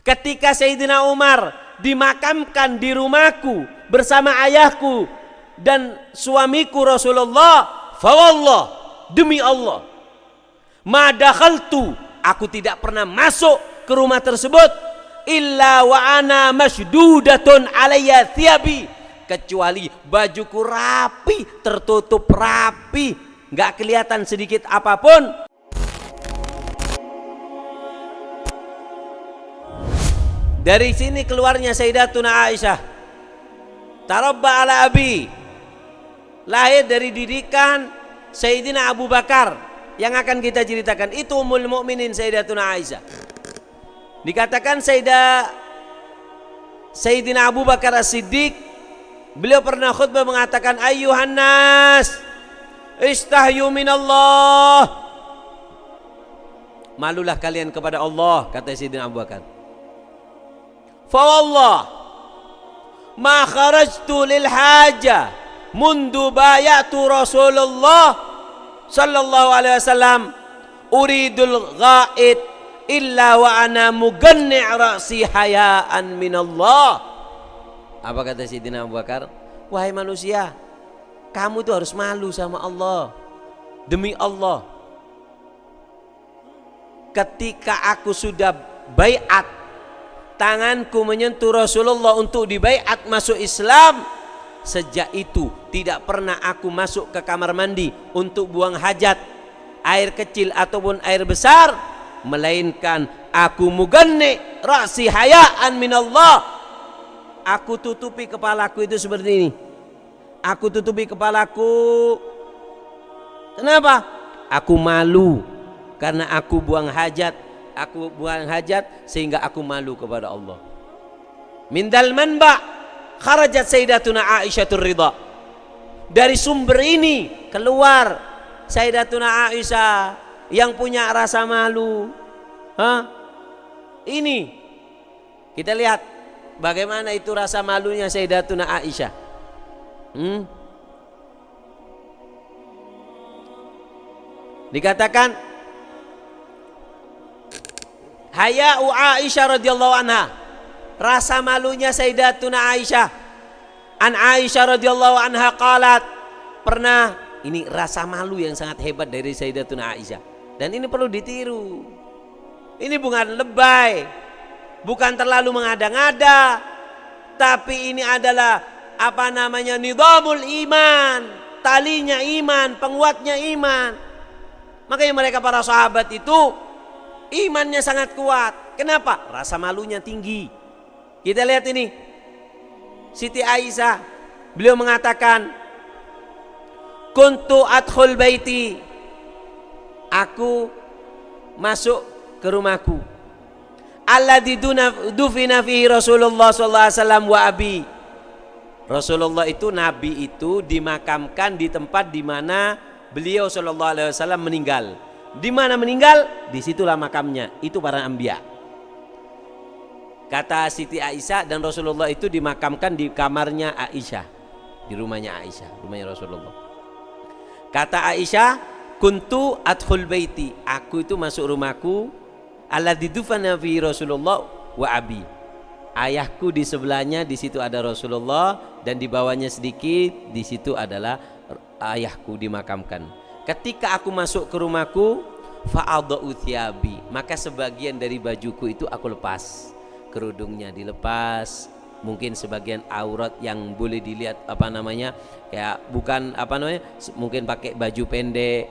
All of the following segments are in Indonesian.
Ketika Sayyidina Umar dimakamkan di rumahku bersama ayahku dan suamiku Rasulullah, fawallah, demi Allah, ma dakhaltu, aku tidak pernah masuk ke rumah tersebut illa wa ana masdudatun alayya thiyabi, kecuali bajuku rapi, tertutup rapi, nggak kelihatan sedikit apapun. Dari sini keluarnya Sayyidatuna Aisyah, tarabba ala abi, lahir dari didikan Sayyidina Abu Bakar yang akan kita ceritakan. Itu Ummul Mukminin Sayyidatuna Aisyah. Dikatakan Sayyidina Abu Bakar As-Siddiq, beliau pernah khutbah mengatakan, ayyuhan nas istahyu minallah, malulah kalian kepada Allah, kata Sayyidina Abu Bakar. Fa wallah ma kharajtu lil haja mundu bayatu Rasulullah sallallahu alaihi wasallam uridul ghaid illa wa ana muganni' ra'si hayaan minallah. Apa kata Sayyidina Abu Bakar? Wahai manusia, kamu tuh harus malu sama Allah. Demi Allah, ketika aku sudah baiat, tanganku menyentuh Rasulullah untuk dibaiat masuk Islam, sejak itu tidak pernah aku masuk ke kamar mandi untuk buang hajat, air kecil ataupun air besar, melainkan aku muganni ra'si hayaan minallah, aku tutupi kepalaku itu seperti ini. Aku tutupi kepalaku. Kenapa? Aku malu karena aku buang hajat. Aku buang hajat sehingga aku malu kepada Allah. Mindal manba kharajat Sayyidatuna Aisyah ridha. Dari sumber ini keluar Sayyidatuna Aisyah yang punya rasa malu. Ini kita lihat bagaimana itu rasa malunya Sayyidatuna Aisyah. Dikatakan haya'u Aisyah radhiyallahu anha, rasa malunya Sayyidatuna Aisyah. An Aisyah radhiyallahu anha qalat, pernah, ini rasa malu yang sangat hebat dari Sayyidatuna Aisyah, dan ini perlu ditiru. Ini bukan lebay, bukan terlalu mengada-ngada, tapi ini adalah apa namanya, nidamul iman, talinya iman, penguatnya iman. Makanya mereka para sahabat itu imannya sangat kuat. Kenapa? Rasa malunya tinggi. Kita lihat ini, Siti Aisyah, beliau mengatakan, kuntu adkhul baiti, aku masuk ke rumahku, alladzi dufina fihi Rasulullah sallallahu alaihi wasallam wa abi. Rasulullah itu, Nabi itu dimakamkan di tempat di mana beliau sallallahu alaihi wasallam meninggal. Di mana meninggal, disitulah makamnya. Itu para anbiya. Kata Siti Aisyah, dan Rasulullah itu dimakamkan di kamarnya Aisyah, di rumahnya Aisyah, rumahnya Rasulullah. Kata Aisyah, kuntu adkhul baiti, aku itu masuk rumahku, alladzi dufana fi Rasulullah wa abi. Ayahku di sebelahnya, di situ ada Rasulullah, dan di bawahnya sedikit, di situ adalah ayahku dimakamkan. Ketika aku masuk ke rumahku, fa'adha'u thiyabi, maka sebagian dari bajuku itu aku lepas, kerudungnya dilepas, mungkin sebagian aurat yang boleh dilihat apa namanya, kayak bukan apa namanya, mungkin pakai baju pendek,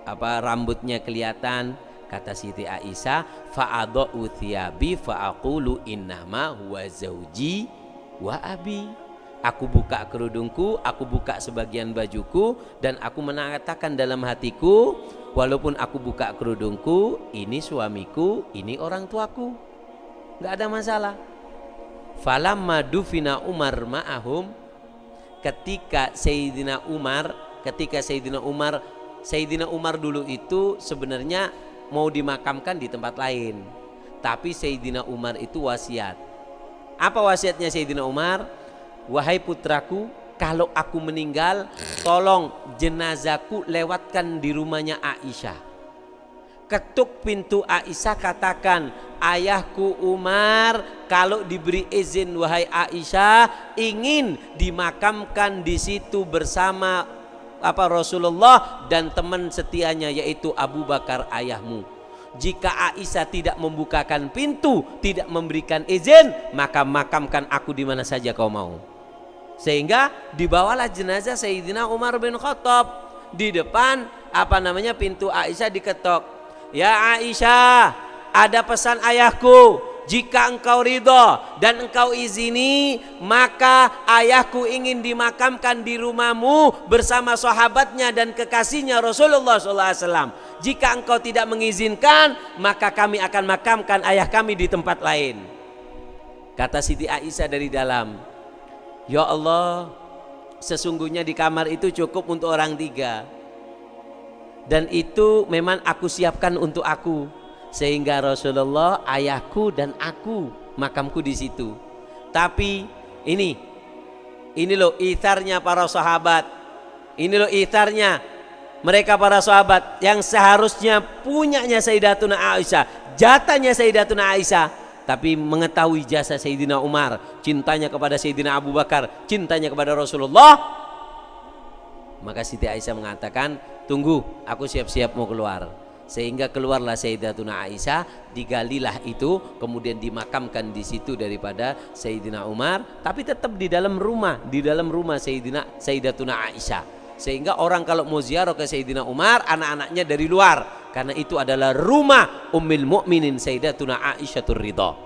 apa rambutnya kelihatan. Kata Siti Aisyah, fa'adha'u thiyabi fa'aqulu innama huwa zauji wa abi. Aku buka kerudungku, aku buka sebagian bajuku, dan aku mengatakan dalam hatiku, walaupun aku buka kerudungku, ini suamiku, ini orang tuaku, nggak ada masalah. Falamma dufina Umar ma'ahum, ketika Sayyidina Umar dulu itu sebenarnya mau dimakamkan di tempat lain, tapi Sayyidina Umar itu wasiat. Apa wasiatnya Sayyidina Umar? Wahai putraku, kalau aku meninggal, tolong jenazahku lewatkan di rumahnya Aisyah. Ketuk pintu Aisyah, katakan, ayahku Umar kalau diberi izin wahai Aisyah ingin dimakamkan di situ bersama Rasulullah dan teman setianya yaitu Abu Bakar ayahmu. Jika Aisyah tidak membukakan pintu, tidak memberikan izin, maka makamkan aku di mana saja kau mau. Sehingga dibawalah jenazah Sayyidina Umar bin Khattab di depan pintu Aisyah diketok. Ya Aisyah, ada pesan ayahku. Jika engkau ridho dan engkau izini, maka ayahku ingin dimakamkan di rumahmu bersama sahabatnya dan kekasihnya Rasulullah SAW. Jika engkau tidak mengizinkan, maka kami akan makamkan ayah kami di tempat lain. Kata Siti Aisyah dari dalam, ya Allah, sesungguhnya di kamar itu cukup untuk orang 3. Dan itu memang aku siapkan untuk aku. Sehingga Rasulullah, ayahku dan aku makamku di situ. Tapi ini loh itharnya para sahabat. Ini loh itharnya mereka para sahabat yang seharusnya punyanya Sayyidatuna Aisyah, jatahnya Sayyidatuna Aisyah, tapi mengetahui jasa Sayyidina Umar, cintanya kepada Sayyidina Abu Bakar, cintanya kepada Rasulullah. Maka Siti Aisyah mengatakan, tunggu, aku siap-siap mau keluar. Sehingga keluarlah Sayyidatuna Aisyah, digalilah itu, kemudian dimakamkan di situ daripada Sayyidina Umar, tapi tetap di dalam rumah Sayyidatuna Aisyah. Sehingga orang kalau mau ziarah ke Sayyidina Umar, anak-anaknya dari luar, karena itu adalah rumah Ummul Mukminin Sayyidatuna Aisyatur Ridha.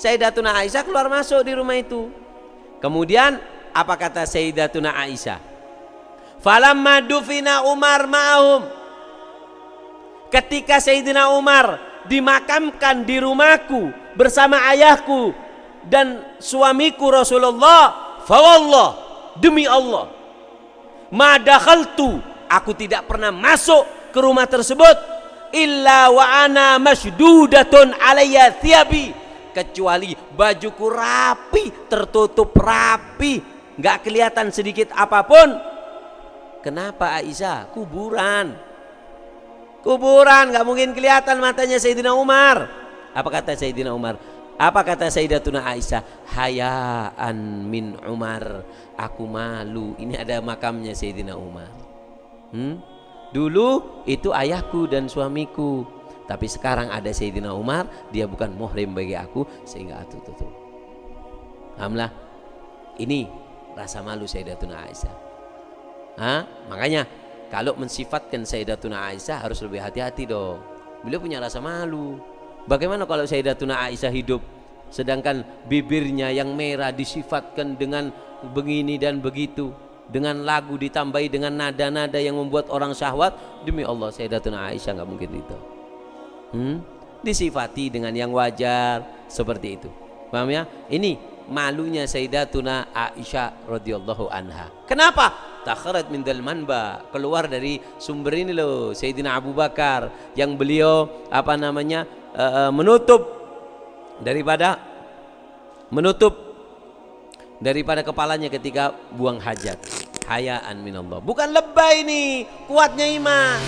Sayyidatuna Aisyah keluar masuk di rumah itu. Kemudian apa kata Sayyidatuna Aisyah? Falamma dufina Umar ma'ahum. Ketika Sayyidina Umar dimakamkan di rumahku bersama ayahku dan suamiku Rasulullah, fawallah, demi Allah, ma dakhaltu, aku tidak pernah masuk ke rumah tersebut illa wa ana masdudatun alayya thiyabi, kecuali bajuku rapi, tertutup rapi, nggak kelihatan sedikit apapun. Kenapa Aisyah? Kuburan nggak mungkin kelihatan matanya Sayyidina Umar. Apa kata Sayyidina Umar? Apa kata Sayyidatuna Aisyah? Hayaan min Umar, aku malu. Ini ada makamnya Sayyidina Umar. Dulu itu ayahku dan suamiku, tapi sekarang ada Sayyidina Umar, dia bukan muhrim bagi aku, sehingga aku tutup. Alhamdulillah, ini rasa malu Sayyidatuna Aisyah. Makanya kalau mensifatkan Sayyidatuna Aisyah harus lebih hati-hati dong. Beliau punya rasa malu. Bagaimana kalau Sayyidatuna Aisyah hidup sedangkan bibirnya yang merah disifatkan dengan begini dan begitu, dengan lagu ditambahi dengan nada-nada yang membuat orang syahwat? Demi Allah Sayyidatuna Aisyah nggak mungkin itu. Disifati dengan yang wajar seperti itu. Paham ya? Ini malunya Sayyidatuna Aisyah radhiyallahu anha. Kenapa? Takharat min dal manba, keluar dari sumber ini loh Sayyidina Abu Bakar yang beliau menutup daripada kepalanya ketika buang hajat. Hayaan minallah, bukan lebay, ini kuatnya iman.